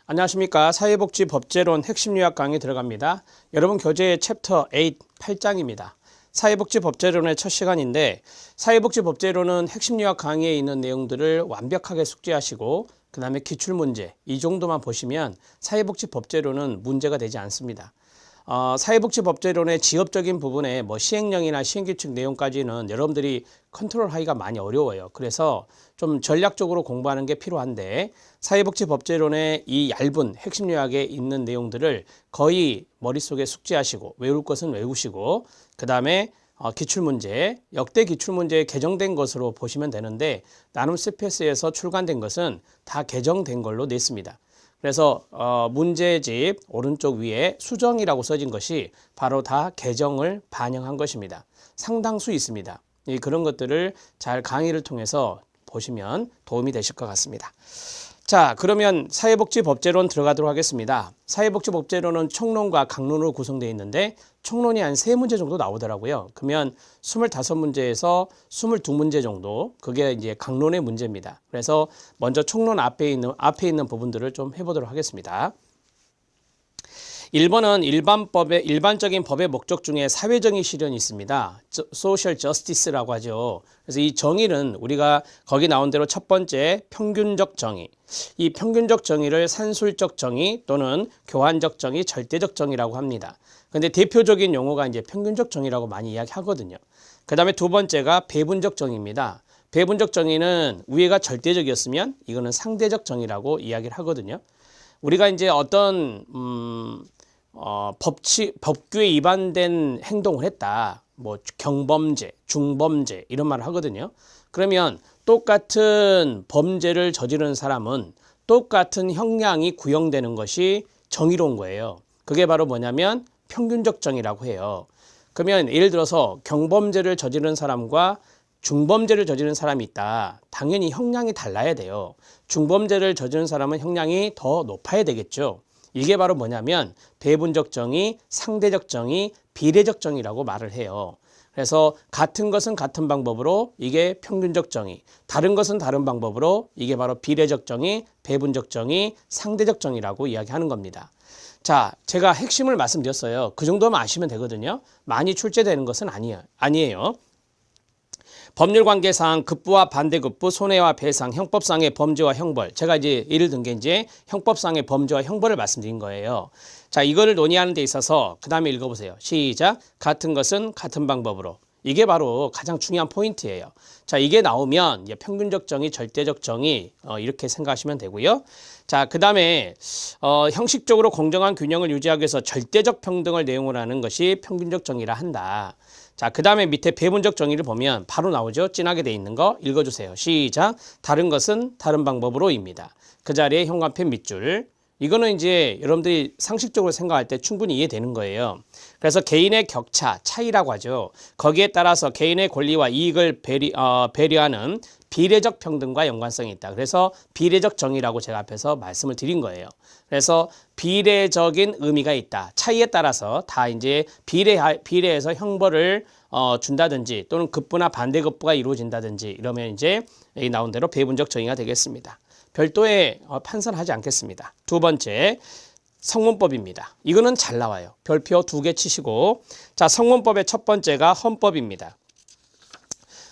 안녕하십니까. 사회복지법제론 핵심 요약 강의 들어갑니다. 여러분 교재의 챕터 8, 8장입니다. 사회복지법제론의 첫 시간인데 사회복지법제론은 핵심 요약 강의에 있는 내용들을 완벽하게 숙지하시고 그 다음에 기출문제 이 정도만 보시면 사회복지법제론은 문제가 되지 않습니다. 사회복지법제론의 지엽적인 부분에 시행령이나 시행규칙 내용까지는 여러분들이 컨트롤하기가 많이 어려워요. 그래서 좀 전략적으로 공부하는 게 필요한데 사회복지법제론의 이 얇은 핵심 요약에 있는 내용들을 거의 머릿속에 숙지하시고 외울 것은 외우시고 그 다음에 기출문제, 역대 기출문제에 개정된 것으로 보시면 되는데 나눔 CPS에서 출간된 것은 다 개정된 걸로 냈습니다. 그래서 문제집 오른쪽 위에 수정이라고 써진 것이 바로 다 개정을 반영한 것입니다. 상당수 있습니다. 그런 것들을 잘 강의를 통해서 보시면 도움이 되실 것 같습니다. 자, 그러면 사회복지법제론 들어가도록 하겠습니다. 사회복지법제론은 총론과 강론으로 구성되어 있는데 총론이 한 3문제 정도 나오더라고요. 그러면 25문제에서 22문제 정도 그게 이제 강론의 문제입니다. 그래서 먼저 총론 앞에 있는 부분들을 좀 해보도록 하겠습니다. 1번은 일반적인 법의 목적 중에 사회정의 실현이 있습니다. Social Justice라고 하죠. 그래서 이 정의는 우리가 거기 나온 대로 첫 번째 평균적 정의. 이 평균적 정의를 산술적 정의 또는 교환적 정의, 절대적 정의라고 합니다. 근데 대표적인 용어가 이제 평균적 정의라고 많이 이야기하거든요. 그 다음에 두 번째가 배분적 정의입니다. 배분적 정의는 위에가 절대적이었으면 이거는 상대적 정의라고 이야기를 하거든요. 우리가 이제 어떤 법규에 위반된 행동을 했다. 경범죄, 중범죄 이런 말을 하거든요. 그러면 똑같은 범죄를 저지른 사람은 똑같은 형량이 구형되는 것이 정의로운 거예요. 그게 바로 뭐냐면 평균적 정의라고 해요. 그러면 예를 들어서 경범죄를 저지른 사람과 중범죄를 저지른 사람이 있다. 당연히 형량이 달라야 돼요. 중범죄를 저지른 사람은 형량이 더 높아야 되겠죠. 이게 바로 뭐냐면 배분적 정의, 상대적 정의, 비례적 정의라고 말을 해요. 그래서 같은 것은 같은 방법으로 이게 평균적 정의, 다른 것은 다른 방법으로 이게 바로 비례적 정의, 배분적 정의, 상대적 정의라고 이야기하는 겁니다. 자, 제가 핵심을 말씀드렸어요. 그 정도만 아시면 되거든요. 많이 출제되는 것은 아니에요. 법률관계상 급부와 반대급부, 손해와 배상, 형법상의 범죄와 형벌. 제가 이제 예를 든 게 이제 형법상의 범죄와 형벌을 말씀드린 거예요. 자, 이거를 논의하는 데 있어서 그 다음에 읽어보세요. 시작. 같은 것은 같은 방법으로. 이게 바로 가장 중요한 포인트예요. 자, 이게 나오면 이제 평균적 정의, 절대적 정의 이렇게 생각하시면 되고요. 자, 그 다음에 형식적으로 공정한 균형을 유지하기 위해서 절대적 평등을 내용으로 하는 것이 평균적 정의라 한다. 자, 그 다음에 밑에 배분적 정의를 보면 바로 나오죠. 진하게 돼 있는 거 읽어주세요. 시작. 다른 것은 다른 방법으로입니다. 그 자리에 현관펜 밑줄. 이거는 이제 여러분들이 상식적으로 생각할 때 충분히 이해되는 거예요. 그래서 개인의 격차, 차이라고 하죠. 거기에 따라서 개인의 권리와 이익을 배려하는 비례적 평등과 연관성이 있다. 그래서 비례적 정의라고 제가 앞에서 말씀을 드린 거예요. 그래서 비례적인 의미가 있다. 차이에 따라서 다 이제 비례해서 형벌을 준다든지 또는 급부나 반대급부가 이루어진다든지 이러면 이제 여기 나온 대로 배분적 정의가 되겠습니다. 별도의 판단을 하지 않겠습니다. 두 번째, 성문법입니다. 이거는 잘 나와요. 별표 2개 치시고, 자, 성문법의 첫 번째가 헌법입니다.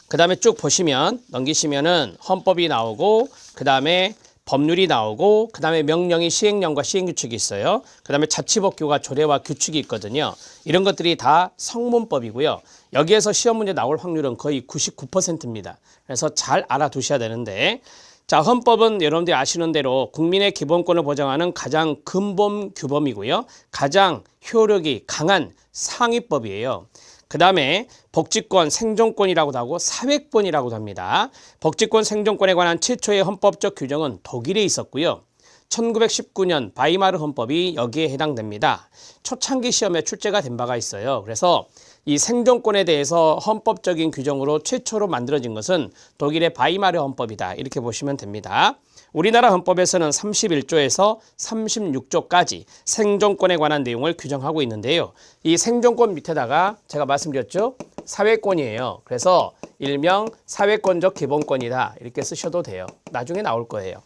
그 다음에 쭉 보시면 넘기시면은 헌법이 나오고 그 다음에 법률이 나오고 그 다음에 명령이 시행령과 시행규칙이 있어요. 그 다음에 자치법규가 조례와 규칙이 있거든요. 이런 것들이 다 성문법이고요. 여기에서 시험 문제 나올 확률은 거의 99%입니다. 그래서 잘 알아두셔야 되는데, 자, 헌법은 여러분들이 아시는 대로 국민의 기본권을 보장하는 가장 근본 규범이고요. 가장 효력이 강한 상위법이에요. 그 다음에 복지권, 생존권이라고도 하고 사회권이라고도 합니다. 복지권, 생존권에 관한 최초의 헌법적 규정은 독일에 있었고요. 1919년 바이마르 헌법이 여기에 해당됩니다. 초창기 시험에 출제가 된 바가 있어요. 그래서 이 생존권에 대해서 헌법적인 규정으로 최초로 만들어진 것은 독일의 바이마르 헌법이다. 이렇게 보시면 됩니다. 우리나라 헌법에서는 31조에서 36조까지 생존권에 관한 내용을 규정하고 있는데요. 이 생존권 밑에다가 제가 말씀드렸죠. 사회권이에요. 그래서 일명 사회권적 기본권이다. 이렇게 쓰셔도 돼요. 나중에 나올 거예요.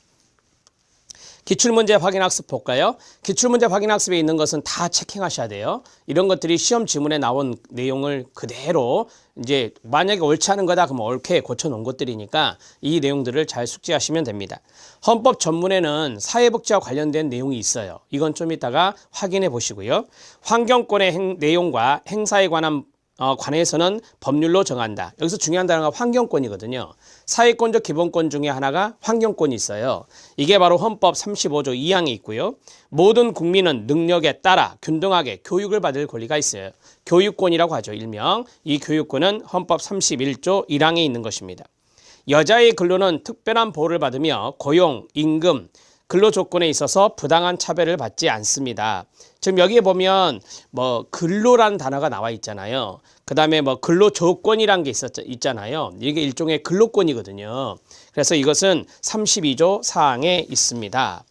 기출문제 확인학습 볼까요? 기출문제 확인학습에 있는 것은 다 체킹하셔야 돼요. 이런 것들이 시험 지문에 나온 내용을 그대로 이제 만약에 옳지 않은 거다 그러면 옳게 고쳐놓은 것들이니까 이 내용들을 잘 숙지하시면 됩니다. 헌법 전문에는 사회복지와 관련된 내용이 있어요. 이건 좀 이따가 확인해 보시고요. 환경권의 내용과 행사에 관해서는 법률로 정한다. 여기서 중요한 단어가 환경권이거든요. 사회권적 기본권 중에 하나가 환경권이 있어요. 이게 바로 헌법 35조 2항에 있고요. 모든 국민은 능력에 따라 균등하게 교육을 받을 권리가 있어요. 교육권이라고 하죠. 일명. 이 교육권은 헌법 31조 1항에 있는 것입니다. 여자의 근로는 특별한 보호를 받으며 고용, 임금, 근로 조건에 있어서 부당한 차별을 받지 않습니다. 지금 여기에 보면 뭐 근로라는 단어가 나와 있잖아요. 그 다음에 뭐 근로 조건이란 게 있잖아요. 이게 일종의 근로권이거든요. 그래서 이것은 32조 4항에 있습니다.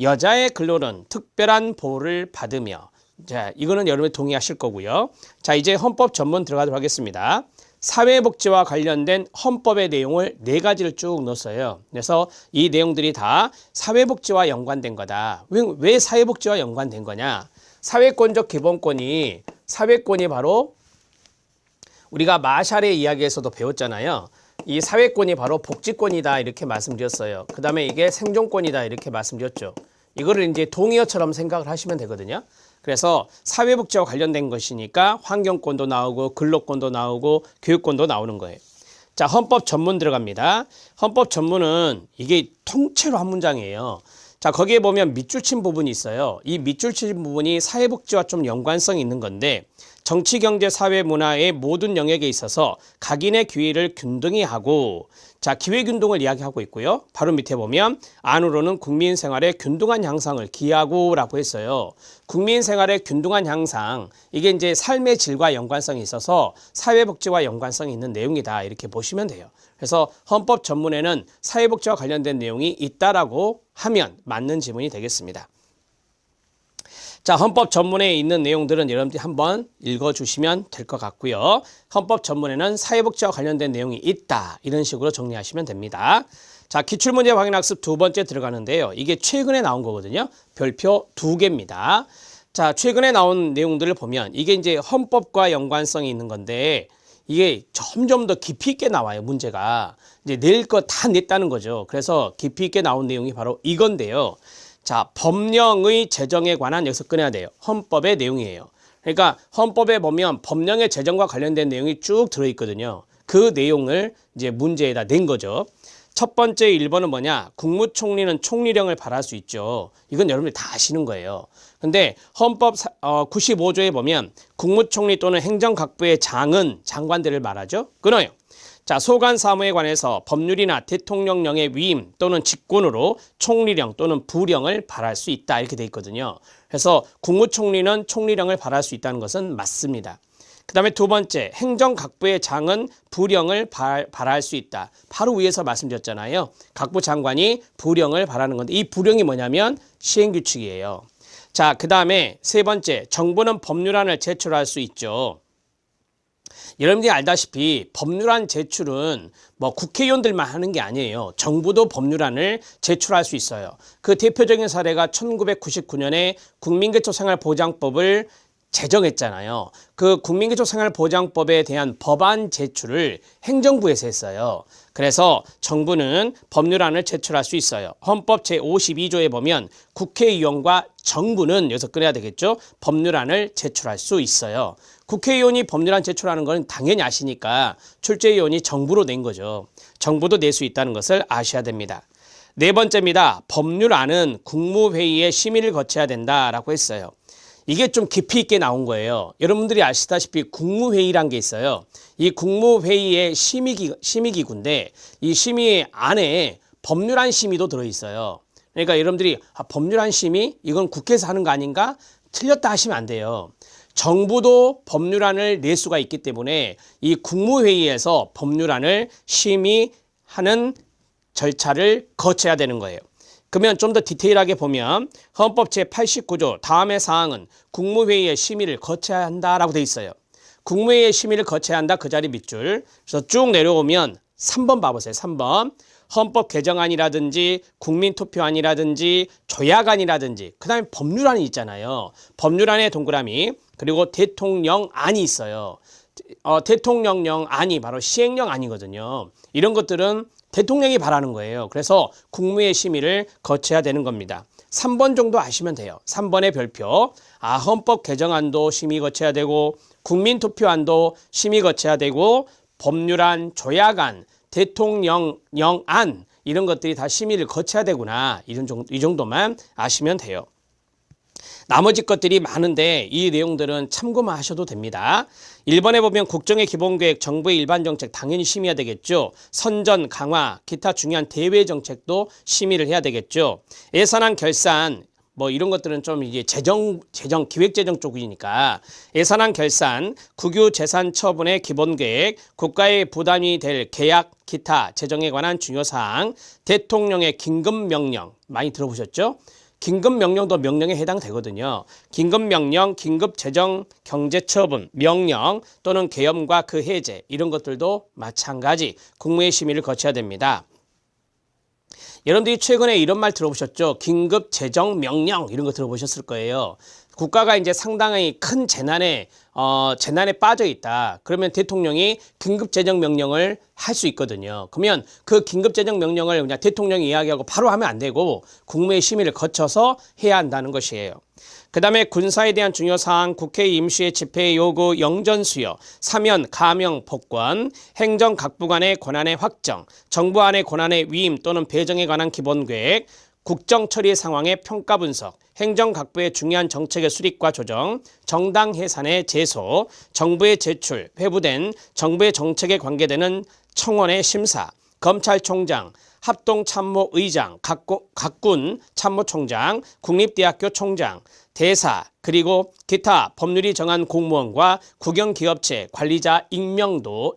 여자의 근로는 특별한 보호를 받으며, 자, 이거는 여러분이 동의하실 거고요. 자, 이제 헌법 전문 들어가도록 하겠습니다. 사회복지와 관련된 헌법의 내용을 4가지를 쭉 넣었어요. 그래서 이 내용들이 다 사회복지와 연관된 거다. 왜 사회복지와 연관된 거냐? 사회권적 기본권이 바로 우리가 마샬의 이야기에서도 배웠잖아요. 이 사회권이 바로 복지권이다 이렇게 말씀드렸어요. 그 다음에 이게 생존권이다 이렇게 말씀드렸죠. 이거를 이제 동의어처럼 생각을 하시면 되거든요. 그래서 사회복지와 관련된 것이니까 환경권도 나오고 근로권도 나오고 교육권도 나오는 거예요. 자, 헌법 전문 들어갑니다. 헌법 전문은 이게 통째로 한 문장이에요. 자, 거기에 보면 밑줄 친 부분이 있어요. 이 밑줄 친 부분이 사회복지와 좀 연관성이 있는 건데 정치, 경제, 사회, 문화의 모든 영역에 있어서 각인의 기회를 균등히 하고, 자, 기회 균등을 이야기하고 있고요. 바로 밑에 보면 안으로는 국민 생활의 균등한 향상을 기하고라고 했어요. 국민 생활의 균등한 향상, 이게 이제 삶의 질과 연관성이 있어서 사회복지와 연관성이 있는 내용이다 이렇게 보시면 돼요. 그래서 헌법 전문에는 사회복지와 관련된 내용이 있다라고 하면 맞는 지문이 되겠습니다. 자, 헌법 전문에 있는 내용들은 여러분들이 한번 읽어주시면 될 것 같고요. 헌법 전문에는 사회복지와 관련된 내용이 있다. 이런 식으로 정리하시면 됩니다. 자, 기출문제 확인학습 2번째 들어가는데요. 이게 최근에 나온 거거든요. 별표 2개입니다. 자, 최근에 나온 내용들을 보면 이게 이제 헌법과 연관성이 있는 건데 이게 점점 더 깊이 있게 나와요. 문제가. 이제 낼 거 다 냈다는 거죠. 그래서 깊이 있게 나온 내용이 바로 이건데요. 자, 법령의 제정에 관한 여기서 꺼내야 돼요. 헌법의 내용이에요. 그러니까 헌법에 보면 법령의 제정과 관련된 내용이 쭉 들어있거든요. 그 내용을 이제 문제에다 낸 거죠. 첫 번째 1번은 뭐냐? 국무총리는 총리령을 발할 수 있죠. 이건 여러분들이 다 아시는 거예요. 근데 헌법 95조에 보면 국무총리 또는 행정각부의 장은 장관들을 말하죠. 끊어요. 자, 소관 사무에 관해서 법률이나 대통령령의 위임 또는 직권으로 총리령 또는 부령을 발할 수 있다 이렇게 돼 있거든요. 그래서 국무총리는 총리령을 발할 수 있다는 것은 맞습니다. 그 다음에 두 번째, 행정각부의 장은 부령을 발할 수 있다. 바로 위에서 말씀드렸잖아요. 각부 장관이 부령을 발하는 건데 이 부령이 뭐냐면 시행규칙이에요. 자, 그 다음에 세 번째, 정부는 법률안을 제출할 수 있죠. 여러분들이 알다시피 법률안 제출은 뭐 국회의원들만 하는 게 아니에요. 정부도 법률안을 제출할 수 있어요. 그 대표적인 사례가 1999년에 국민기초생활보장법을 제정했잖아요. 그 국민기초생활보장법에 대한 법안 제출을 행정부에서 했어요. 그래서 정부는 법률안을 제출할 수 있어요. 헌법 제52조에 보면 국회의원과 정부는 여기서 꺼내야 되겠죠. 법률안을 제출할 수 있어요. 국회의원이 법률안 제출하는 건 당연히 아시니까 출제위원이 정부로 낸 거죠. 정부도 낼 수 있다는 것을 아셔야 됩니다. 네 번째입니다. 법률안은 국무회의의 심의를 거쳐야 된다라고 했어요. 이게 좀 깊이 있게 나온 거예요. 여러분들이 아시다시피 국무회의란 게 있어요. 이 국무회의의 심의기구인데 이 심의 안에 법률안 심의도 들어있어요. 그러니까 여러분들이 법률안 심의? 이건 국회에서 하는 거 아닌가? 틀렸다 하시면 안 돼요. 정부도 법률안을 낼 수가 있기 때문에 이 국무회의에서 법률안을 심의하는 절차를 거쳐야 되는 거예요. 그러면 좀 더 디테일하게 보면 헌법 제89조 다음의 사항은 국무회의의 심의를 거쳐야 한다라고 돼 있어요. 국무회의의 심의를 거쳐야 한다. 그 자리 밑줄. 그래서 쭉 내려오면 3번 봐보세요. 3번. 헌법 개정안이라든지 국민투표안이라든지 조약안이라든지 그다음에 법률안이 있잖아요. 법률안의 동그라미 그리고 대통령안이 있어요. 대통령령안이 바로 시행령안이거든요. 이런 것들은 대통령이 바라는 거예요. 그래서 국무회의 심의를 거쳐야 되는 겁니다. 3번 정도 아시면 돼요. 3번의 별표. 헌법 개정안도 심의 거쳐야 되고 국민투표안도 심의 거쳐야 되고 법률안, 조약안, 대통령령안 이런 것들이 다 심의를 거쳐야 되구나. 이 정도만 아시면 돼요. 나머지 것들이 많은데 이 내용들은 참고만 하셔도 됩니다. 1번에 보면 국정의 기본계획, 정부의 일반정책 당연히 심의해야 되겠죠. 선전, 강화, 기타 중요한 대외 정책도 심의를 해야 되겠죠. 예산안 결산 뭐 이런 것들은 좀 이제 기획재정 쪽이니까 예산안 결산, 국유 재산 처분의 기본계획, 국가의 부담이 될 계약, 기타 재정에 관한 중요 사항, 대통령의 긴급명령 많이 들어보셨죠? 긴급명령도 명령에 해당되거든요. 긴급명령, 긴급재정, 경제처분, 명령 또는 계엄과 그 해제 이런 것들도 마찬가지 국무회의 심의를 거쳐야 됩니다. 여러분들이 최근에 이런 말 들어보셨죠? 긴급재정명령 이런 거 들어보셨을 거예요. 국가가 이제 상당히 큰 재난에 빠져 있다. 그러면 대통령이 긴급재정명령을 할 수 있거든요. 그러면 그 긴급재정명령을 그냥 대통령이 이야기하고 바로 하면 안 되고 국무회의 심의를 거쳐서 해야 한다는 것이에요. 그 다음에 군사에 대한 중요 사항, 국회 임시의 집회 요구, 영전 수여, 사면, 가명, 복권, 행정 각부 간의 권한의 확정, 정부 안의 권한의 위임 또는 배정에 관한 기본계획, 국정 처리 상황의 평가 분석, 행정각부의 중요한 정책의 수립과 조정, 정당 해산의 제소, 정부의 제출, 회부된 정부의 정책에 관계되는 청원의 심사, 검찰총장, 합동참모의장, 각군 참모총장, 국립대학교 총장, 대사, 그리고 기타 법률이 정한 공무원과 국영기업체 관리자 임명도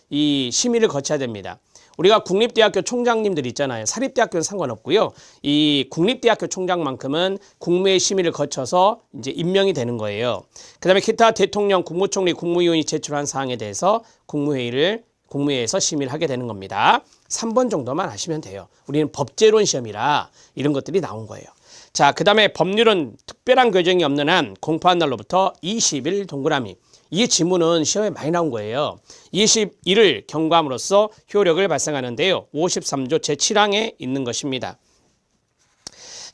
이 심의를 거쳐야 됩니다. 우리가 국립대학교 총장님들 있잖아요. 사립대학교는 상관없고요. 이 국립대학교 총장만큼은 국무회의 심의를 거쳐서 이제 임명이 되는 거예요. 그다음에 기타 대통령, 국무총리, 국무위원이 제출한 사항에 대해서 국무회의에서 심의를 하게 되는 겁니다. 3번 정도만 하시면 돼요. 우리는 법제론 시험이라 이런 것들이 나온 거예요. 자, 그 다음에 법률은 특별한 규정이 없는 한 공포한 날로부터 20일 동그라미. 이 지문은 시험에 많이 나온 거예요. 21을 경과함으로써 효력을 발생하는데요. 53조 제7항에 있는 것입니다.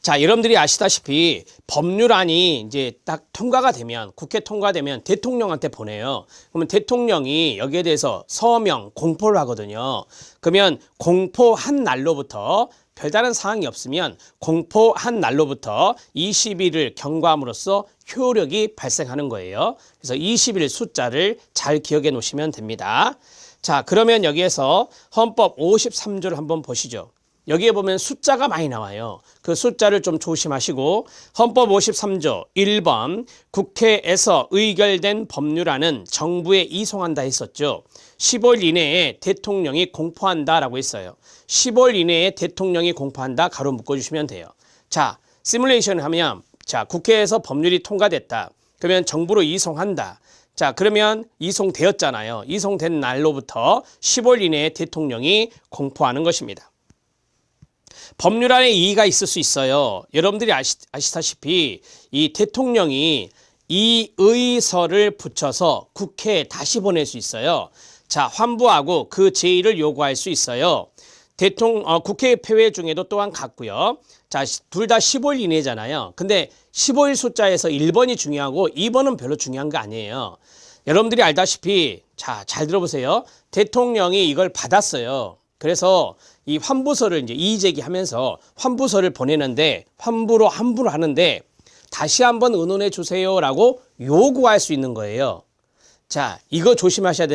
자, 여러분들이 아시다시피 법률안이 이제 딱 통과가 되면, 국회 통과되면 대통령한테 보내요. 그러면 대통령이 여기에 대해서 서명, 공포를 하거든요. 그러면 공포한 날로부터 별다른 사항이 없으면 공포한 날로부터 20일을 경과함으로써 효력이 발생하는 거예요. 그래서 20일 숫자를 잘 기억해 놓으시면 됩니다. 자, 그러면 여기에서 헌법 53조를 한번 보시죠. 여기에 보면 숫자가 많이 나와요. 그 숫자를 좀 조심하시고 헌법 53조 1번 국회에서 의결된 법률안은 정부에 이송한다 했었죠. 10월 이내에 대통령이 공포한다라고 했어요. 10월 이내에 대통령이 공포한다 가로 묶어주시면 돼요. 자, 시뮬레이션을 하면 자, 국회에서 법률이 통과됐다. 그러면 정부로 이송한다. 자, 그러면 이송되었잖아요. 이송된 날로부터 10월 이내에 대통령이 공포하는 것입니다. 법률안에 이의가 있을 수 있어요. 여러분들이 아시다시피 이 대통령이 이 의서를 붙여서 국회에 다시 보낼 수 있어요. 자, 환부하고 그 제의를 요구할 수 있어요. 국회 폐회 중에도 또한 같고요. 자, 둘 다 15일 이내잖아요. 근데 15일 숫자에서 1번이 중요하고 2번은 별로 중요한 거 아니에요. 여러분들이 알다시피 자, 잘 들어보세요. 대통령이 이걸 받았어요. 그래서 이 환부서를 이제 이의제기하면서 환부서를 보내는데 환부로 하는데 다시 한번 의논해 주세요라고 요구할 수 있는 거예요. 자, 이거 조심해야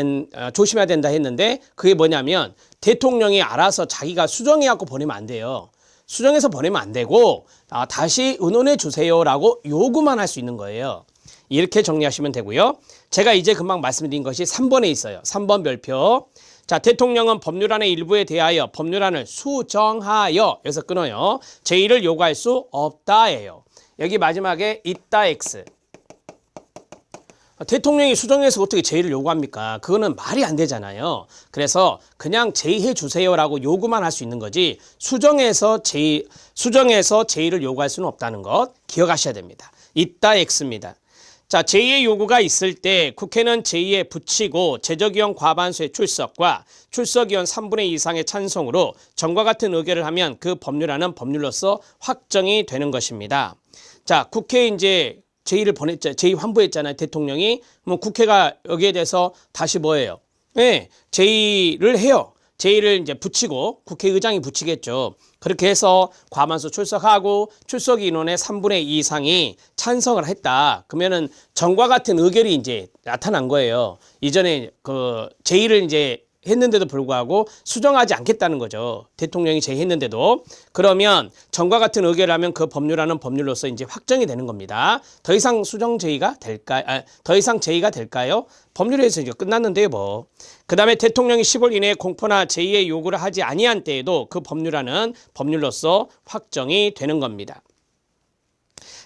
된다 했는데 그게 뭐냐면 대통령이 알아서 자기가 수정해 갖고 보내면 안 돼요. 수정해서 보내면 안 되고 다시 의논해 주세요라고 요구만 할 수 있는 거예요. 이렇게 정리하시면 되고요. 제가 이제 금방 말씀드린 것이 3번에 있어요. 3번 별표. 자, 대통령은 법률안의 일부에 대하여 법률안을 수정하여 여기서 끊어요. 제의를 요구할 수 없다예요. 여기 마지막에 있다 X. 대통령이 수정해서 어떻게 제의를 요구합니까? 그거는 말이 안 되잖아요. 그래서 그냥 제의해 주세요라고 요구만 할 수 있는 거지 수정해서 제의를 요구할 수는 없다는 것 기억하셔야 됩니다. 이따 X입니다. 자, 제의의 요구가 있을 때 국회는 제의에 붙이고 제적위원 과반수의 출석과 출석위원 3분의 2 이상의 찬성으로 전과 같은 의결을 하면 그 법률안은 법률로서 확정이 되는 것입니다. 자, 국회에 이제 제의를 보냈죠. 제의 환부했잖아요. 대통령이. 뭐 국회가 여기에 대해서 다시 뭐예요? 네, 제의를 해요. 제의를 이제 붙이고 국회의장이 붙이겠죠. 그렇게 해서 과반수 출석하고 출석 인원의 3분의 2 이상이 찬성을 했다. 그러면은 전과 같은 의결이 이제 나타난 거예요. 이전에 그 제의를 이제 했는데도 불구하고 수정하지 않겠다는 거죠. 대통령이 제의했는데도. 그러면 전과 같은 의결을 하면 그 법률안은 법률로서 이제 확정이 되는 겁니다. 더 이상 수정 제의가 될까요? 더 이상 제의가 될까요? 법률에서 이제 끝났는데요, 뭐. 그 다음에 대통령이 10월 이내에 공포나 제의의 요구를 하지 아니한 때에도 그 법률안은 법률로서 확정이 되는 겁니다.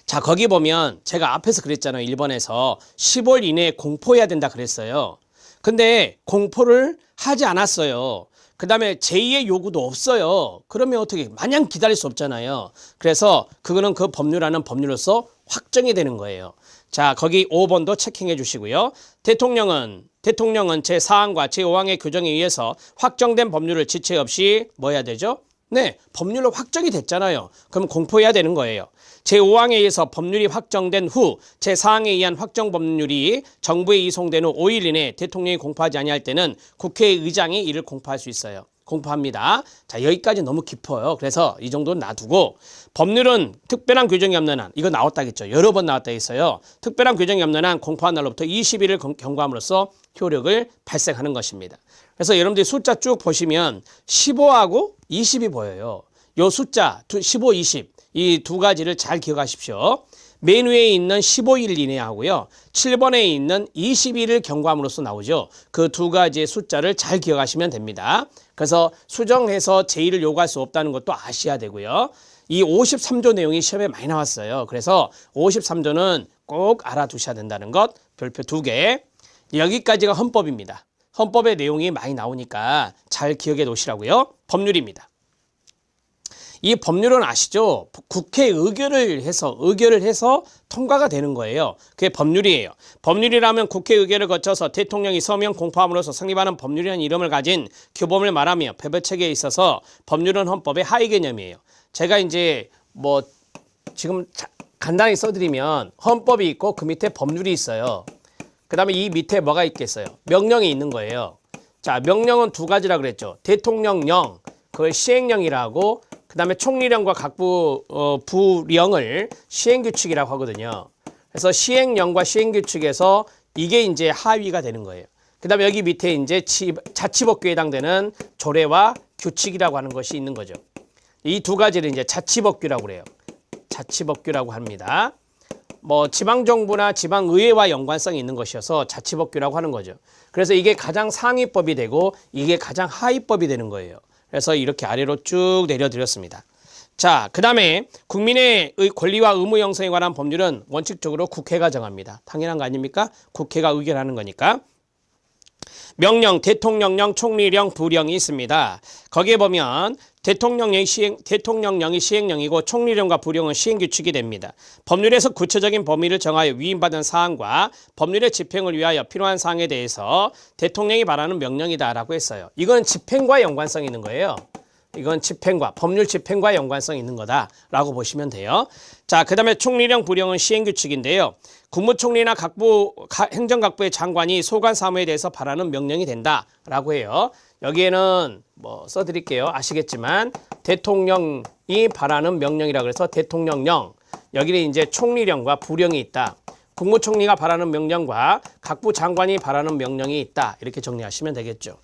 자, 거기 보면 제가 앞에서 그랬잖아요. 1번에서 10월 이내에 공포해야 된다 그랬어요. 근데 공포를 하지 않았어요. 그 다음에 제2의 요구도 없어요. 그러면 어떻게 마냥 기다릴 수 없잖아요. 그래서 그거는 그 법률안은 법률로서 확정이 되는 거예요. 자, 거기 5번도 체킹해 주시고요. 대통령은 제4항과 제5항의 규정에 의해서 확정된 법률을 지체 없이 뭐 해야 되죠? 네, 법률로 확정이 됐잖아요. 그럼 공포해야 되는 거예요. 제5항에 의해서 법률이 확정된 후 제4항에 의한 확정 법률이 정부에 이송된 후 5일 이내 대통령이 공포하지 아니할 때는 국회의장이 이를 공포할 수 있어요. 공포합니다. 자, 여기까지 너무 깊어요. 그래서 이 정도는 놔두고 법률은 특별한 규정이 없는 한 이거 나왔다겠죠. 여러 번 나왔다 했어요. 특별한 규정이 없는 한 공포한 날로부터 20일을 경과함으로써 효력을 발생하는 것입니다. 그래서 여러분들이 숫자 쭉 보시면 15하고 20이 보여요. 요 숫자 15, 20 이 두 가지를 잘 기억하십시오. 맨 위에 있는 15일 이내 하고요. 7번에 있는 20일을 경과함으로써 나오죠. 그 두 가지의 숫자를 잘 기억하시면 됩니다. 그래서 수정해서 제의를 요구할 수 없다는 것도 아셔야 되고요. 이 53조 내용이 시험에 많이 나왔어요. 그래서 53조는 꼭 알아두셔야 된다는 것 별표 2개. 여기까지가 헌법입니다. 헌법의 내용이 많이 나오니까 잘 기억해 놓으시라고요. 법률입니다. 이 법률은 아시죠? 국회 의결을 해서 통과가 되는 거예요. 그게 법률이에요. 법률이라면 국회 의결을 거쳐서 대통령이 서명 공포함으로써 성립하는 법률이라는 이름을 가진 규범을 말하며 배배체계에 있어서 법률은 헌법의 하위 개념이에요. 제가 이제 뭐 지금 간단히 써드리면 헌법이 있고 그 밑에 법률이 있어요. 그 다음에 이 밑에 뭐가 있겠어요? 명령이 있는 거예요. 자, 명령은 두 가지라 그랬죠. 대통령령, 그걸 시행령이라고, 그 다음에 총리령과 각부 부령을 시행규칙이라고 하거든요. 그래서 시행령과 시행규칙에서 이게 이제 하위가 되는 거예요. 그 다음에 여기 밑에 이제 자치법규에 해당되는 조례와 규칙이라고 하는 것이 있는 거죠. 이 두 가지를 이제 자치법규라고 그래요. 자치법규라고 합니다. 뭐 지방정부나 지방의회와 연관성이 있는 것이어서 자치법규라고 하는 거죠. 그래서 이게 가장 상위법이 되고 이게 가장 하위법이 되는 거예요. 그래서 이렇게 아래로 쭉 내려드렸습니다. 자, 그 다음에 국민의 권리와 의무 형성에 관한 법률은 원칙적으로 국회가 정합니다. 당연한 거 아닙니까? 국회가 의결하는 거니까. 명령, 대통령령, 총리령, 부령이 있습니다. 거기에 보면 대통령령이 시행령이고 총리령과 부령은 시행규칙이 됩니다. 법률에서 구체적인 범위를 정하여 위임받은 사항과 법률의 집행을 위하여 필요한 사항에 대해서 대통령이 말하는 명령이다라고 했어요. 이건 집행과 연관성이 있는 거예요. 이건 법률 집행과 연관성이 있는 거다라고 보시면 돼요. 자, 그 다음에 총리령, 부령은 시행규칙인데요. 국무총리나 행정각부의 장관이 소관 사무에 대해서 발하는 명령이 된다라고 해요. 여기에는 뭐 써드릴게요. 아시겠지만 대통령이 발하는 명령이라고 해서 대통령령, 여기는 이제 총리령과 부령이 있다. 국무총리가 발하는 명령과 각부 장관이 발하는 명령이 있다. 이렇게 정리하시면 되겠죠.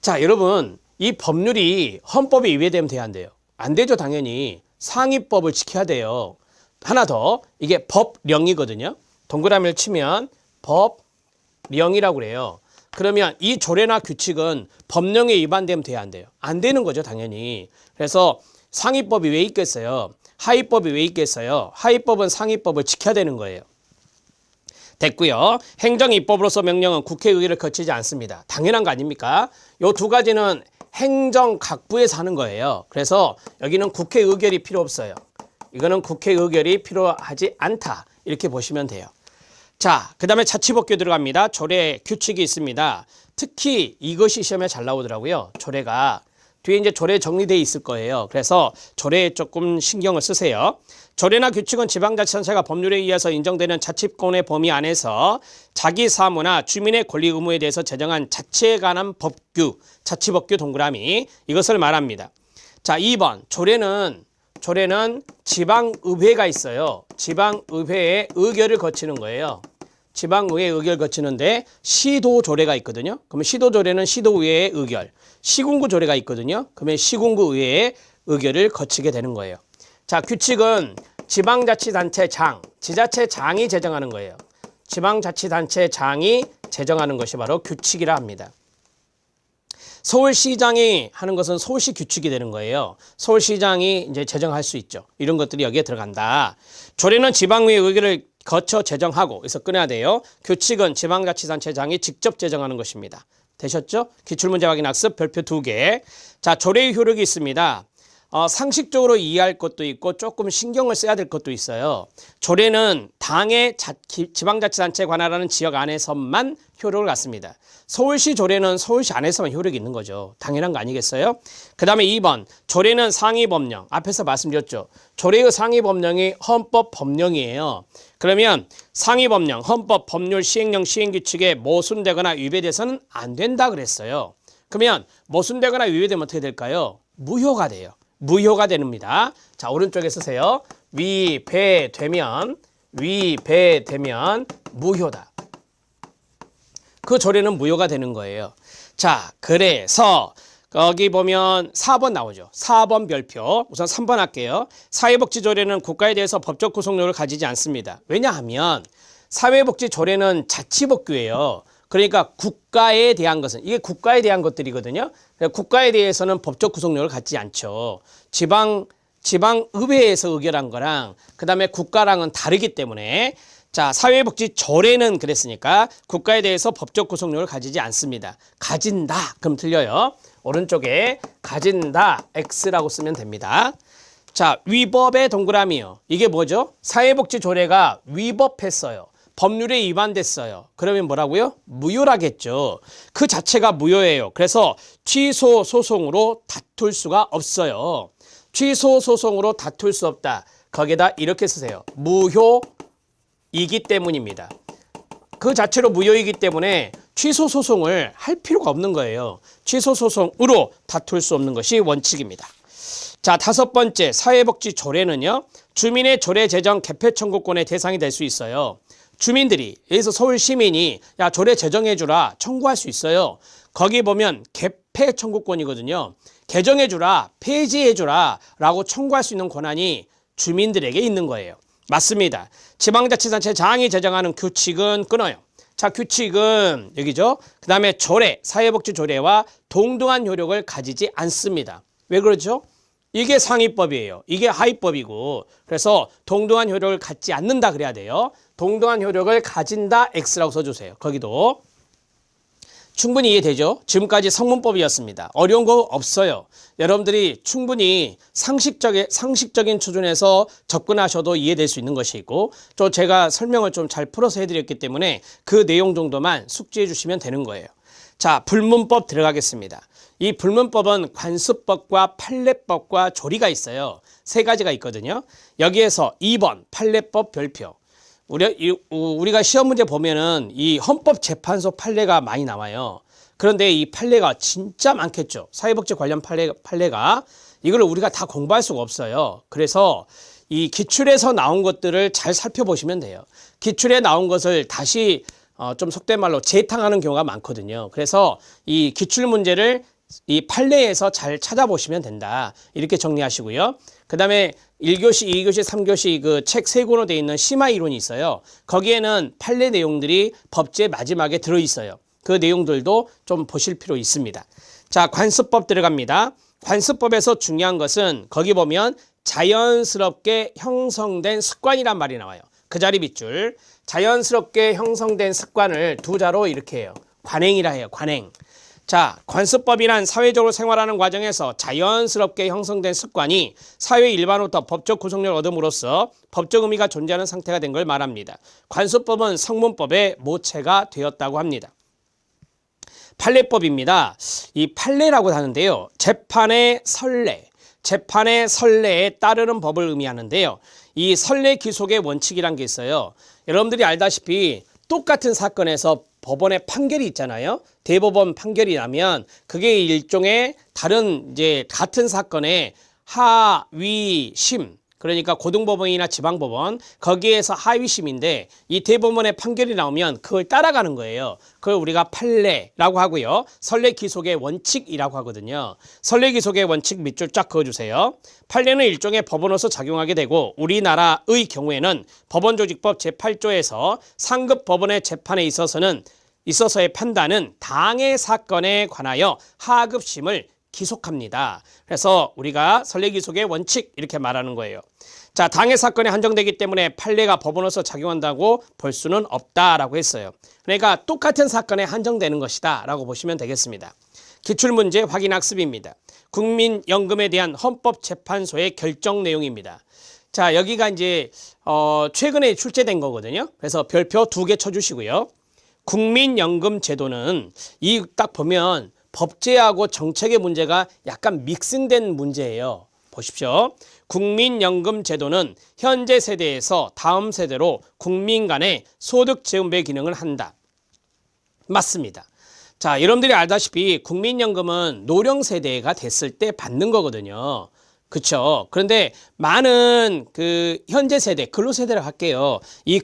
자, 여러분, 이 법률이 헌법에 위배되면 돼야 안 돼요. 안 되죠, 당연히. 상위법을 지켜야 돼요. 하나 더, 이게 법령이거든요. 동그라미를 치면 법령이라고 그래요. 그러면 이 조례나 규칙은 법령에 위반되면 돼야 안 돼요. 안 되는 거죠, 당연히. 그래서 상위법이 왜 있겠어요? 하위법이 왜 있겠어요? 하위법은 상위법을 지켜야 되는 거예요. 됐고요. 행정입법으로서 명령은 국회 의결을 거치지 않습니다. 당연한 거 아닙니까? 요 두 가지는 행정각부에서 하는 거예요. 그래서 여기는 국회 의결이 필요 없어요. 이거는 국회 의결이 필요하지 않다. 이렇게 보시면 돼요. 자, 그 다음에 자치법규 들어갑니다. 조례 규칙이 있습니다. 특히 이것이 시험에 잘 나오더라고요. 조례가. 뒤에 이제 조례 정리되어 있을 거예요. 그래서 조례에 조금 신경을 쓰세요. 조례나 규칙은 지방자치단체가 법률에 의해서 인정되는 자치권의 범위 안에서 자기 사무나 주민의 권리 의무에 대해서 제정한 자치에 관한 법규, 자치법규 동그라미 이것을 말합니다. 자, 2번 조례는 지방의회가 있어요. 지방의회의 의결을 거치는 거예요. 지방의회 의결 거치는데 시도조례가 있거든요. 그러면 시도조례는 시도의회의 의결, 시군구조례가 있거든요. 그러면 시군구의회의 의결을 거치게 되는 거예요. 자, 규칙은 지방자치단체장, 지자체장이 제정하는 거예요. 지방자치단체장이 제정하는 것이 바로 규칙이라 합니다. 서울시장이 하는 것은 서울시 규칙이 되는 거예요. 서울시장이 이제 제정할 수 있죠. 이런 것들이 여기에 들어간다. 조례는 지방의회 의결을 거쳐 제정하고, 그래서 끊어야 돼요. 규칙은 지방자치단체장이 직접 제정하는 것입니다. 되셨죠? 기출문제 확인 학습 별표 2개. 자, 조례의 효력이 있습니다. 상식적으로 이해할 것도 있고 조금 신경을 써야 될 것도 있어요. 조례는 당의 지방자치단체에 관할하는 지역 안에서만 효력을 갖습니다. 서울시 조례는 서울시 안에서만 효력이 있는 거죠. 당연한 거 아니겠어요? 그 다음에 2번 조례는 상위법령. 앞에서 말씀드렸죠. 조례의 상위법령이 헌법법령이에요. 그러면 상위법령, 헌법, 법률, 시행령, 시행규칙에 모순되거나 위배돼서는 안 된다 그랬어요. 그러면 모순되거나 위배되면 어떻게 될까요? 무효가 돼요. 무효가 됩니다. 자, 오른쪽에 쓰세요. 위배되면 무효다. 그 조례는 무효가 되는 거예요. 자, 그래서 거기 보면 4번 나오죠. 4번 별표. 우선 3번 할게요. 사회복지조례는 국가에 대해서 법적 구속력을 가지지 않습니다. 왜냐하면 사회복지조례는 자치법규예요. 그러니까 국가에 대한 것은, 이게 국가에 대한 것들이거든요. 국가에 대해서는 법적 구속력을 갖지 않죠. 지방의회에서 의결한 거랑 그 다음에 국가랑은 다르기 때문에, 자, 사회복지조례는 그랬으니까 국가에 대해서 법적 구속력을 가지지 않습니다. 가진다. 그럼 틀려요. 오른쪽에 가진다. X라고 쓰면 됩니다. 자, 위법의 동그라미요. 이게 뭐죠? 사회복지조례가 위법했어요. 법률에 위반됐어요. 그러면 뭐라고요? 무효라겠죠. 그 자체가 무효예요. 그래서 취소 소송으로 다툴 수가 없어요. 취소 소송으로 다툴 수 없다. 거기에다 이렇게 쓰세요. 무효이기 때문입니다. 그 자체로 무효이기 때문에 취소 소송을 할 필요가 없는 거예요. 취소 소송으로 다툴 수 없는 것이 원칙입니다. 자, 5번째 사회복지조례는요. 주민의 조례 제정 개표 청구권의 대상이 될 수 있어요. 주민들이, 여기서 서울 시민이 야 조례 제정해주라 청구할 수 있어요. 거기 보면 개폐 청구권이거든요. 개정해주라, 폐지해주라 라고 청구할 수 있는 권한이 주민들에게 있는 거예요. 맞습니다. 지방자치단체장이 제정하는 규칙은 끊어요. 자, 규칙은 여기죠. 그 다음에 조례, 사회복지조례와 동등한 효력을 가지지 않습니다. 왜 그렇죠? 이게 상위법이에요. 이게 하위법이고, 그래서 동등한 효력을 갖지 않는다 그래야 돼요. 동등한 효력을 가진다 X라고 써주세요. 거기도 충분히 이해되죠? 지금까지 성문법이었습니다. 어려운 거 없어요. 여러분들이 충분히 상식적인 수준에서 접근하셔도 이해될 수 있는 것이 있고, 또 제가 설명을 좀 잘 풀어서 해드렸기 때문에 그 내용 정도만 숙지해 주시면 되는 거예요. 자, 불문법 들어가겠습니다. 이 불문법은 관습법과 판례법과 조리가 있어요. 3가지가 있거든요. 여기에서 2번 판례법 별표. 우리가 시험 문제 보면은 이 헌법재판소 판례가 많이 나와요. 그런데 이 판례가 진짜 많겠죠. 사회복지 관련 판례가. 이걸 우리가 다 공부할 수가 없어요. 그래서 이 기출에서 나온 것들을 잘 살펴보시면 돼요. 기출에 나온 것을 다시 좀 속된 말로 재탕하는 경우가 많거든요. 그래서 이 기출 문제를 이 판례에서 잘 찾아보시면 된다. 이렇게 정리하시고요. 그 다음에 1교시, 2교시, 3교시 그 책 3권으로 되어 있는 심화 이론이 있어요. 거기에는 판례 내용들이 법제 마지막에 들어있어요. 그 내용들도 좀 보실 필요 있습니다. 자, 관습법 들어갑니다. 관습법에서 중요한 것은 거기 보면 자연스럽게 형성된 습관이란 말이 나와요. 그 자리 밑줄. 자연스럽게 형성된 습관을 두 자로 이렇게 해요. 관행이라 해요. 관행. 자, 관습법이란 사회적으로 생활하는 과정에서 자연스럽게 형성된 습관이 사회 일반으로부터 법적 구속력을 얻음으로써 법적 의미가 존재하는 상태가 된 걸 말합니다. 관습법은 성문법의 모체가 되었다고 합니다. 판례법입니다. 이 판례라고 하는데요. 재판의 선례에 따르는 법을 의미하는데요. 이 선례 기속의 원칙이란 게 있어요. 여러분들이 알다시피 똑같은 사건에서 법원의 판결이 있잖아요. 대법원 판결이 나면 그게 일종의 다른 이제 같은 사건의 하위심, 그러니까 고등법원이나 지방법원 거기에서 하위심인데 이 대법원의 판결이 나오면 그걸 따라가는 거예요. 그걸 우리가 판례라고 하고요. 선례 기속의 원칙이라고 하거든요. 선례 기속의 원칙 밑줄 쫙 그어주세요. 판례는 일종의 법원으로서 작용하게 되고 우리나라의 경우에는 법원조직법 제8조에서 상급 법원의 재판에 있어서의 판단은 당해 사건에 관하여 하급심을 기속합니다. 그래서 우리가 선례 기속의 원칙 이렇게 말하는 거예요. 자, 당해 사건에 한정되기 때문에 판례가 법원으로서 작용한다고 볼 수는 없다라고 했어요. 그러니까 똑같은 사건에 한정되는 것이다 라고 보시면 되겠습니다. 기출문제 확인 학습입니다. 국민연금에 대한 헌법재판소의 결정 내용입니다. 자, 여기가 이제 최근에 출제된 거거든요. 그래서 별표 2개 쳐주시고요. 국민연금 제도는 이 딱 보면 법제하고 정책의 문제가 약간 믹싱된 문제예요. 보십시오. 국민연금 제도는 현재 세대에서 다음 세대로 국민 간의 소득 재분배 기능을 한다. 맞습니다. 자, 여러분들이 알다시피 국민연금은 노령 세대가 됐을 때 받는 거거든요. 그렇죠. 그런데 많은 그 현재 세대, 근로세대를 할게요. 이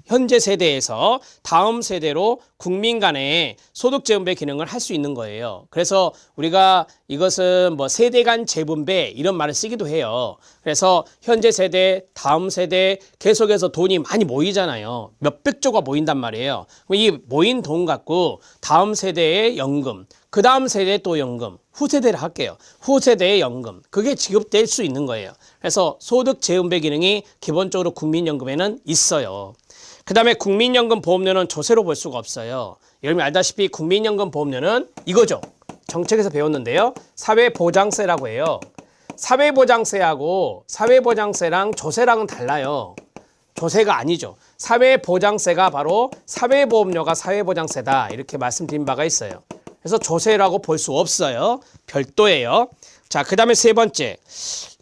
현재 세대에서 다음 세대로 국민 간의 소득 재분배 기능을 할 수 있는 거예요. 그래서 우리가 이것은 뭐 세대 간 재분배 이런 말을 쓰기도 해요. 그래서 현재 세대, 다음 세대 계속해서 돈이 많이 모이잖아요. 몇백조가 모인단 말이에요. 이 모인 돈 갖고 다음 세대의 연금, 그 다음 세대의 또 연금, 후세대를 할게요. 후세대의 연금, 그게 지급될 수 있는 거예요. 그래서 소득 재분배 기능이 기본적으로 국민연금에는 있어요. 그 다음에 국민연금 보험료는 조세로 볼 수가 없어요. 여러분이 알다시피 국민연금 보험료는 이거죠. 정책에서 배웠는데요. 사회보장세라고 해요. 사회보장세랑 조세랑은 달라요. 조세가 아니죠. 사회보장세가 바로 사회보험료가 사회보장세다 이렇게 말씀드린 바가 있어요. 그래서 조세라고 볼 수 없어요. 별도예요. 자, 그 다음에 세 번째.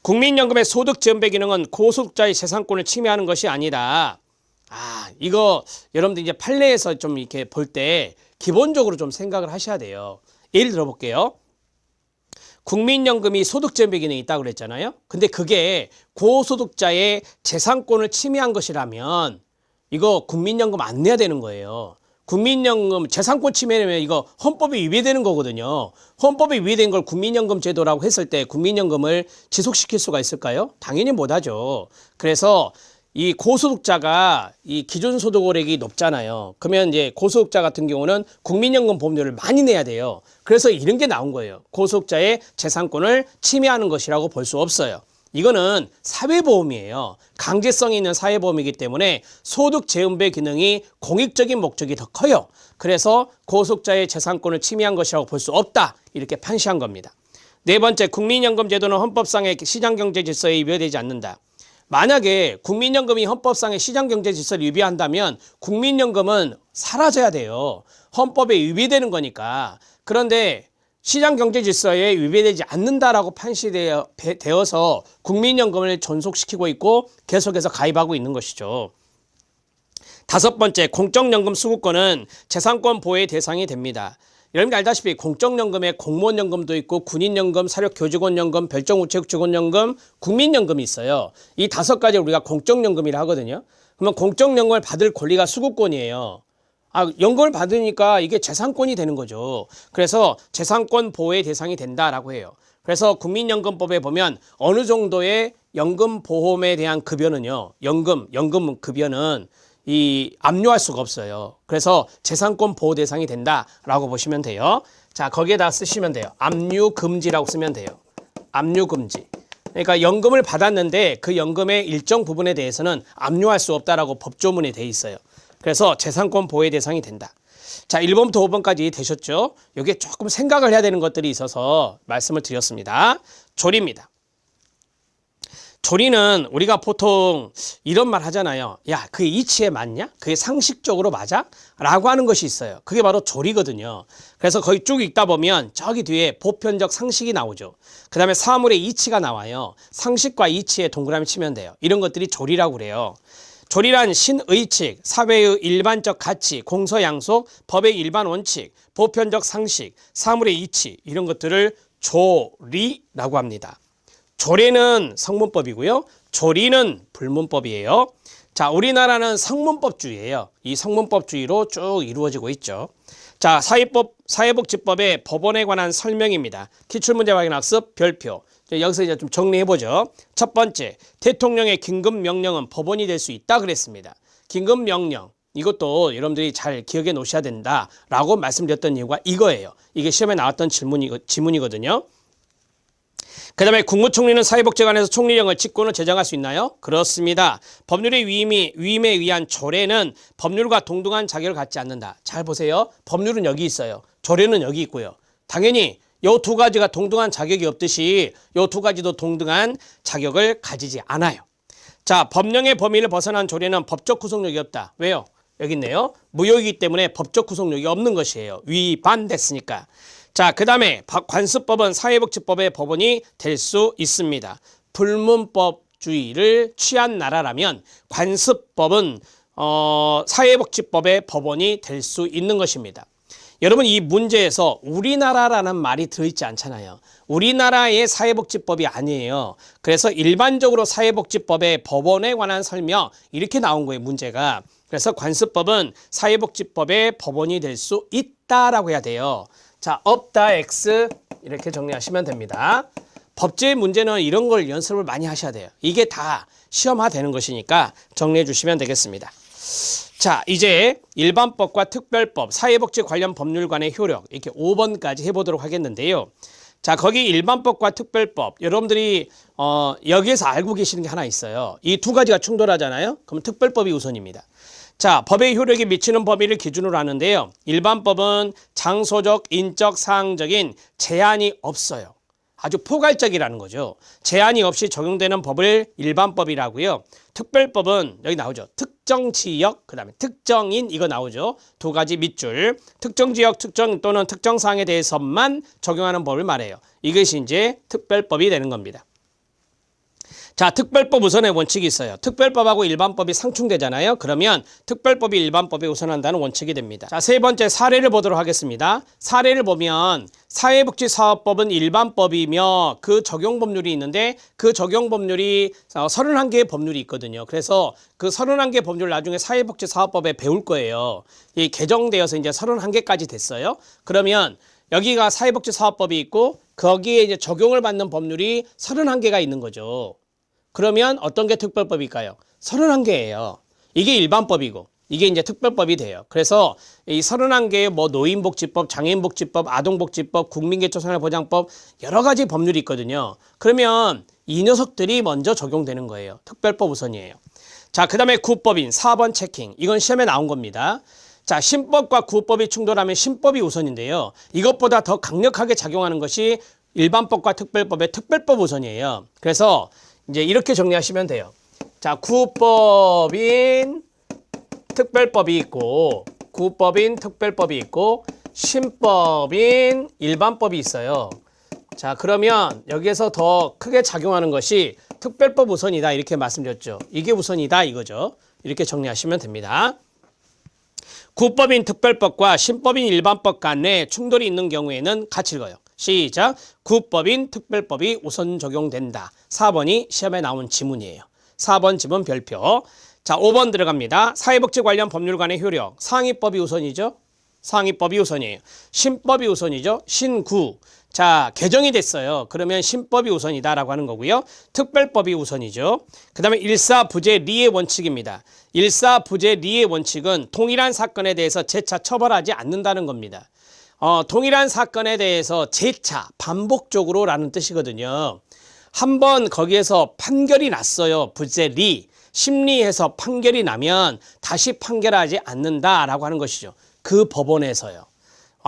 국민연금의 소득 재분배 기능은 고소득자의 재산권을 침해하는 것이 아니다. 이거 여러분들 이제 판례에서 좀 이렇게 볼 때 기본적으로 좀 생각을 하셔야 돼요. 예를 들어 볼게요. 국민연금이 소득 재분배 기능이 있다고 그랬잖아요. 근데 그게 고소득자의 재산권을 침해한 것이라면 이거 국민연금 안 내야 되는 거예요. 국민연금 재산권 침해면 이거 헌법에 위배되는 거거든요. 헌법에 위배된 걸 국민연금 제도라고 했을 때 국민연금을 지속시킬 수가 있을까요? 당연히 못하죠. 그래서 이 고소득자가 이 기준소득월액이 높잖아요. 그러면 이제 고소득자 같은 경우는 국민연금 보험료를 많이 내야 돼요. 그래서 이런 게 나온 거예요. 고소득자의 재산권을 침해하는 것이라고 볼 수 없어요. 이거는 사회보험이에요. 강제성이 있는 사회보험이기 때문에 소득 재분배 기능이 공익적인 목적이 더 커요. 그래서 고소득자의 재산권을 침해한 것이라고 볼 수 없다. 이렇게 판시한 겁니다. 네 번째, 국민연금 제도는 헌법상의 시장경제 질서에 위배되지 않는다. 만약에 국민연금이 헌법상의 시장경제 질서를 위배한다면 국민연금은 사라져야 돼요. 헌법에 위배되는 거니까. 그런데 시장경제 질서에 위배되지 않는다라고 판시되어서 국민연금을 존속시키고 있고 계속해서 가입하고 있는 것이죠. 다섯 번째, 공적연금 수급권은 재산권 보호의 대상이 됩니다. 여러분들 알다시피 공적연금에 공무원연금도 있고 군인연금, 사력교직원연금, 별정우체국직원연금, 국민연금이 있어요. 이 5가지 우리가 공적연금이라 하거든요. 그러면 공적연금을 받을 권리가 수급권이에요. 연금을 받으니까 이게 재산권이 되는 거죠. 그래서 재산권 보호의 대상이 된다라고 해요. 그래서 국민연금법에 보면 어느 정도의 연금보험에 대한 급여는요. 연금 급여는 압류할 수가 없어요. 그래서 재산권 보호 대상이 된다라고 보시면 돼요. 자, 거기에다 쓰시면 돼요. 압류 금지라고 쓰면 돼요. 압류 금지. 그러니까 연금을 받았는데 그 연금의 일정 부분에 대해서는 압류할 수 없다라고 법조문에 돼 있어요. 그래서 재산권 보호의 대상이 된다. 자, 1번부터 5번까지 되셨죠? 여기에 조금 생각을 해야 되는 것들이 있어서 말씀을 드렸습니다. 조리입니다. 조리는 우리가 보통 이런 말 하잖아요. 야, 그게 이치에 맞냐? 그게 상식적으로 맞아? 라고 하는 것이 있어요. 그게 바로 조리거든요. 그래서 거의 쭉 읽다 보면 저기 뒤에 보편적 상식이 나오죠. 그 다음에 사물의 이치가 나와요. 상식과 이치에 동그라미 치면 돼요. 이런 것들이 조리라고 그래요. 조리란 신의칙, 사회의 일반적 가치, 공서양속, 법의 일반 원칙, 보편적 상식, 사물의 이치 이런 것들을 조리라고 합니다. 조례는 성문법이고요. 조리는 불문법이에요. 자, 우리나라는 성문법주의예요. 이 성문법주의로 쭉 이루어지고 있죠. 자, 사회복지법의 법원에 관한 설명입니다. 기출문제 확인학습 별표. 여기서 이제 좀 정리해보죠. 첫 번째, 대통령의 긴급명령은 법원이 될 수 있다 그랬습니다. 긴급명령. 이것도 여러분들이 잘 기억해 놓으셔야 된다라고 말씀드렸던 이유가 이거예요. 이게 시험에 나왔던 지문이거든요. 그 다음에 국무총리는 사회복지관에서 총리령을 직권을 제정할 수 있나요? 그렇습니다. 법률의 위임에 의한 조례는 법률과 동등한 자격을 갖지 않는다. 잘 보세요. 법률은 여기 있어요. 조례는 여기 있고요. 당연히 이 두 가지가 동등한 자격이 없듯이 이 두 가지도 동등한 자격을 가지지 않아요. 자, 법령의 범위를 벗어난 조례는 법적 구속력이 없다. 왜요? 여기 있네요. 무효이기 때문에 법적 구속력이 없는 것이에요. 위반됐으니까. 자, 그 다음에 관습법은 사회복지법의 법원이 될 수 있습니다. 불문법주의를 취한 나라라면 관습법은 사회복지법의 법원이 될 수 있는 것입니다. 여러분, 이 문제에서 우리나라라는 말이 들어있지 않잖아요. 우리나라의 사회복지법이 아니에요. 그래서 일반적으로 사회복지법의 법원에 관한 설명 이렇게 나온 거예요, 문제가. 그래서 관습법은 사회복지법의 법원이 될 수 있다라고 해야 돼요. 자, 없다 X 이렇게 정리하시면 됩니다. 법제 문제는 이런 걸 연습을 많이 하셔야 돼요. 이게 다 시험화 되는 것이니까 정리해 주시면 되겠습니다. 자, 이제 일반법과 특별법, 사회복지 관련 법률 간의 효력 이렇게 5번까지 해보도록 하겠는데요. 자, 거기 일반법과 특별법 여러분들이 여기에서 알고 계시는 게 하나 있어요. 이 두 가지가 충돌하잖아요. 그럼 특별법이 우선입니다. 자, 법의 효력이 미치는 범위를 기준으로 하는데요. 일반법은 장소적, 인적, 사항적인 제한이 없어요. 아주 포괄적이라는 거죠. 제한이 없이 적용되는 법을 일반법이라고요. 특별법은 여기 나오죠. 특정 지역, 그 다음에 특정인 이거 나오죠. 두 가지 밑줄. 특정 지역, 특정 또는 특정 사항에 대해서만 적용하는 법을 말해요. 이것이 이제 특별법이 되는 겁니다. 자, 특별법 우선의 원칙이 있어요. 특별법하고 일반법이 상충되잖아요. 그러면 특별법이 일반법에 우선한다는 원칙이 됩니다. 자, 세 번째 사례를 보도록 하겠습니다. 사례를 보면 사회복지사업법은 일반법이며 그 적용법률이 있는데 그 적용법률이 31개의 법률이 있거든요. 그래서 그 31개 법률 나중에 사회복지사업법에 배울 거예요. 이 개정되어서 이제 31개까지 됐어요. 그러면 여기가 사회복지사업법이 있고 거기에 이제 적용을 받는 법률이 31개가 있는 거죠. 그러면 어떤 게 특별법일까요? 31개예요. 이게 일반법이고 이게 이제 특별법이 돼요. 그래서 이 31개의 뭐 노인복지법, 장애인복지법, 아동복지법, 국민기초생활보장법 여러 가지 법률이 있거든요. 그러면 이 녀석들이 먼저 적용되는 거예요. 특별법 우선이에요. 자, 그 다음에 구법인 4번 체킹. 이건 시험에 나온 겁니다. 자, 신법과 구법이 충돌하면 신법이 우선인데요. 이것보다 더 강력하게 작용하는 것이 일반법과 특별법의 특별법 우선이에요. 그래서 이제 이렇게 정리하시면 돼요. 자, 구법인 특별법이 있고 구법인 특별법이 있고 신법인 일반법이 있어요. 자, 그러면 여기에서 더 크게 작용하는 것이 특별법 우선이다 이렇게 말씀드렸죠. 이게 우선이다 이거죠. 이렇게 정리하시면 됩니다. 구법인 특별법과 신법인 일반법 간에 충돌이 있는 경우에는 같이 읽어요. 시작. 구법인 특별법이 우선 적용된다. 4번이 시험에 나온 지문이에요. 4번 지문 별표. 자, 5번 들어갑니다. 사회복지 관련 법률 간의 효력. 상위법이 우선이죠. 상위법이 우선이에요. 신법이 우선이죠. 신구. 자, 개정이 됐어요. 그러면 신법이 우선이다라고 하는 거고요. 특별법이 우선이죠. 그 다음에 일사부재리의 원칙입니다. 일사부재리의 원칙은 동일한 사건에 대해서 재차 처벌하지 않는다는 겁니다. 동일한 사건에 대해서 재차 반복적으로 라는 뜻이거든요. 한번 거기에서 판결이 났어요. 부재리. 심리해서 판결이 나면 다시 판결하지 않는다라고 하는 것이죠. 그 법원에서요.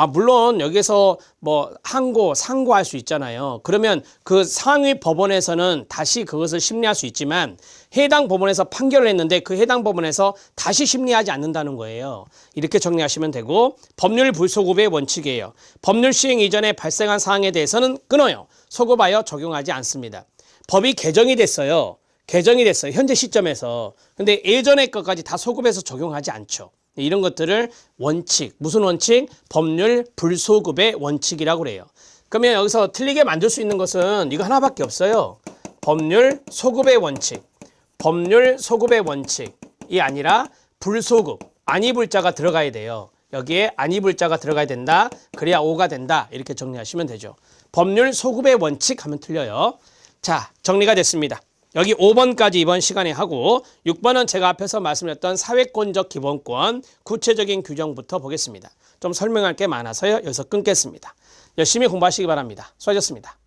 물론 여기서 뭐 항고, 상고할 수 있잖아요. 그러면 그 상위 법원에서는 다시 그것을 심리할 수 있지만 해당 법원에서 판결을 했는데 그 해당 법원에서 다시 심리하지 않는다는 거예요. 이렇게 정리하시면 되고, 법률 불소급의 원칙이에요. 법률 시행 이전에 발생한 사항에 대해서는 끊어요. 소급하여 적용하지 않습니다. 법이 개정이 됐어요. 현재 시점에서. 근데 예전의 것까지 다 소급해서 적용하지 않죠. 이런 것들을 원칙, 무슨 원칙? 법률 불소급의 원칙이라고 그래요. 그러면 여기서 틀리게 만들 수 있는 것은 이거 하나밖에 없어요. 법률 소급의 원칙. 법률 소급의 원칙이 아니라 불소급, 아니불자가 들어가야 돼요. 여기에 아니불자가 들어가야 된다. 그래야 오가 된다. 이렇게 정리하시면 되죠. 법률 소급의 원칙 하면 틀려요. 자, 정리가 됐습니다. 여기 5번까지 이번 시간에 하고 6번은 제가 앞에서 말씀드렸던 사회권적 기본권 구체적인 규정부터 보겠습니다. 좀 설명할 게 많아서요. 여기서 끊겠습니다. 열심히 공부하시기 바랍니다. 수고하셨습니다.